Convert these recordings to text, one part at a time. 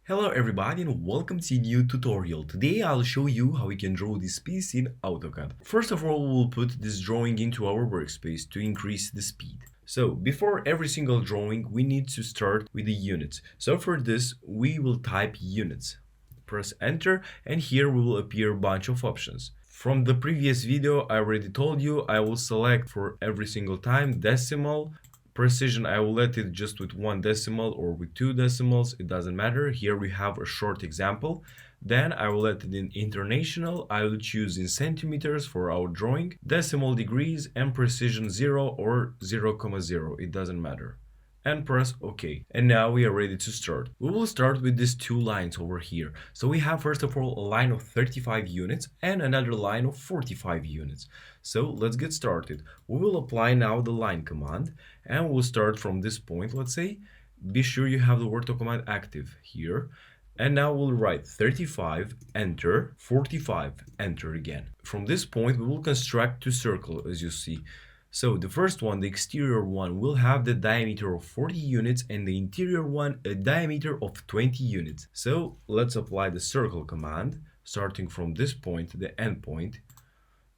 Hello everybody and welcome to a new tutorial. Today I'll show you how we can draw this piece in AutoCAD. First of all, we'll put this drawing into our workspace to increase the speed. So before every single drawing, we need to start with the units. So for this, we will type units. Press enter and here will appear a bunch of options. From the previous video, I already told you I will select for every single time decimal. Precision, I will let it just with one decimal or with two decimals, it doesn't matter. Here we have a short example. Then I will let it in international. I will choose in centimeters for our drawing, decimal degrees, and precision 0 or 0,0, it doesn't matter. And press OK. And now we are ready to start. We will start with these two lines over here. So we have first of all a line of 35 units and another line of 45 units. So let's get started. We will apply now the line command and we'll start from this point, let's say. Be sure you have the ortho command active here. And now we'll write 35, enter, 45, enter again. From this point we will construct two circles as you see. So the first one, the exterior one, will have the diameter of 40 units and the interior one a diameter of 20 units. So let's apply the circle command, starting from this point to the end point.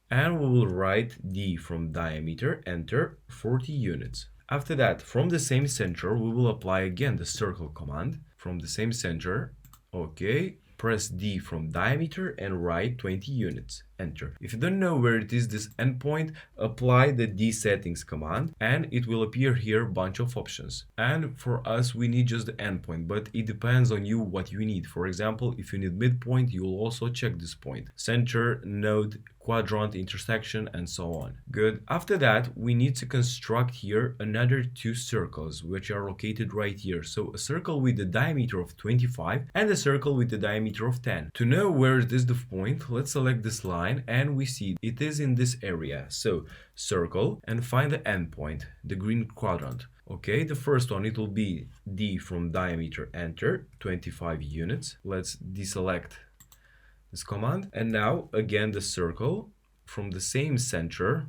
And we will write D from diameter, enter, 40 units. After that, from the same center, we will apply again the circle command. From the same center, okay. Press D from diameter and write 20 units. Enter. If you don't know where it is this endpoint, apply the D settings command and it will appear here a bunch of options. And for us, we need just the endpoint, but it depends on you what you need. For example, if you need midpoint, you will also check this point. Center, node, quadrant, intersection, and so on. Good. After that, we need to construct here another two circles, which are located right here. So a circle with a diameter of 25 and a circle with a diameter of 10. To know where it is the point, let's select this line and we see it is in this area. So circle and find the endpoint, the green quadrant. Okay, the first one, it will be D from diameter, enter, 25 units. Let's deselect this command. And now again the circle from the same center.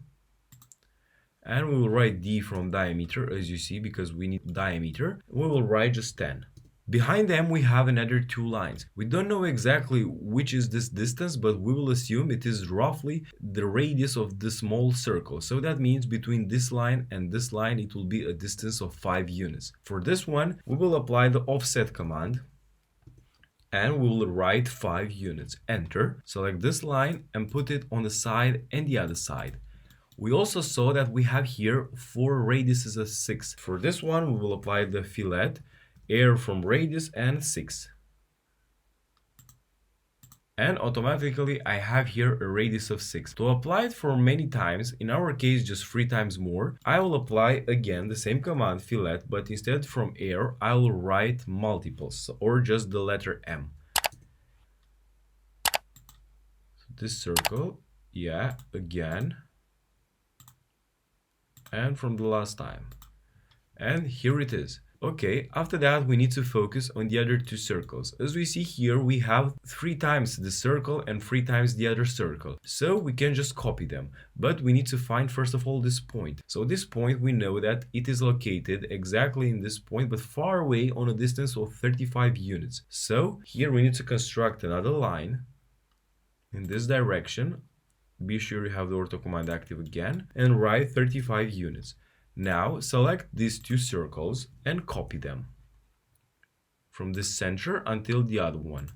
And we will write D from diameter as you see because we need diameter. We will write just 10. Behind them we have another two lines. We don't know exactly which is this distance, but we will assume it is roughly the radius of the small circle. So that means between this line and this line it will be a distance of 5 units. For this one we will apply the offset command and we will write 5 units. Enter. Select this line and put it on the side and the other side. We also saw that we have here 4 radiuses of 6. For this one we will apply the fillet, air from radius and 6. And automatically I have here a radius of 6. To apply it for many times, in our case just 3 times more, I will apply again the same command fillet, but instead from air I will write multiples or just the letter M. So this circle, yeah, again. And from the last time. And here it is. Okay, after that we need to focus on the other two circles. As we see here, we have 3 times the circle and 3 times the other circle. So we can just copy them. But we need to find first of all this point. So this point we know that it is located exactly in this point, but far away on a distance of 35 units. So here we need to construct another line in this direction. Be sure you have the ortho command active again and write 35 units. Now select these two circles and copy them from the center until the other one.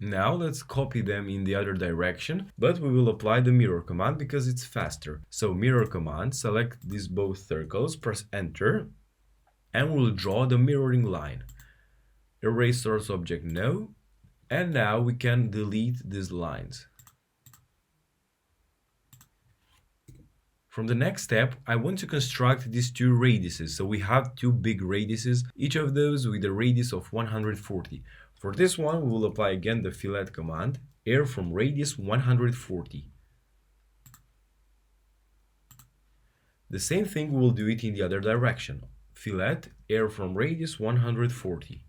Now let's copy them in the other direction, but we will apply the mirror command because it's faster. So mirror command, select these both circles, press enter, and we'll draw the mirroring line. Erase source object no, and now we can delete these lines. From the next step, I want to construct these two radiuses. So we have 2 big radiuses, each of those with a radius of 140. For this one, we will apply again the fillet command, air from radius 140. The same thing, we will do it in the other direction. Fillet, air from radius 140.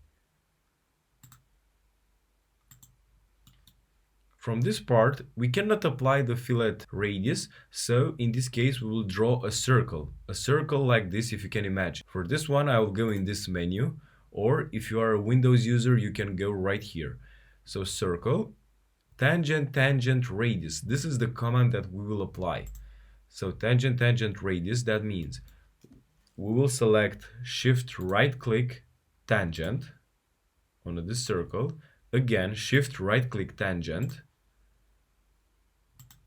From this part, we cannot apply the fillet radius, so in this case we will draw a circle like this if you can imagine. For this one I will go in this menu, or if you are a Windows user, you can go right here. So circle, tangent, tangent, radius. This is the command that we will apply. So tangent, tangent, radius, that means we will select shift right click tangent on this circle, again shift right click tangent,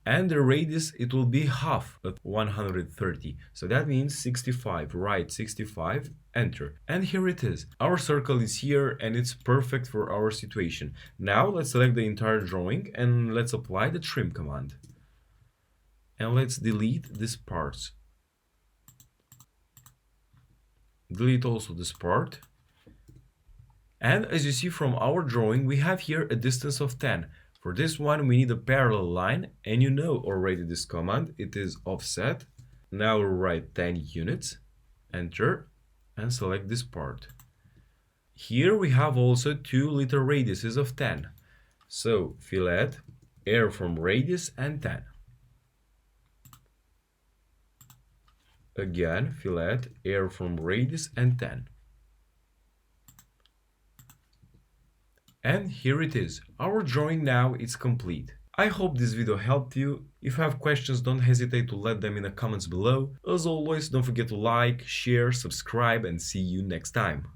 and the radius, it will be half at 130, so that means 65. Right, 65, enter, and here it is. Our circle is here and it's perfect for our situation. Now let's select the entire drawing and let's apply the trim command, and let's delete these parts. Delete also this part. And as you see from our drawing, we have here a distance of 10. For this one, we need a parallel line, and you know already this command. It is offset. Now we'll write 10 units, enter, and select this part. Here we have also 2 little radiuses of 10. So fillet, air from radius and 10. Again, fillet, air from radius and 10. And here it is. Our drawing now is complete. I hope this video helped you. If you have questions, don't hesitate to let them in the comments below. As always, don't forget to like, share, subscribe, and see you next time.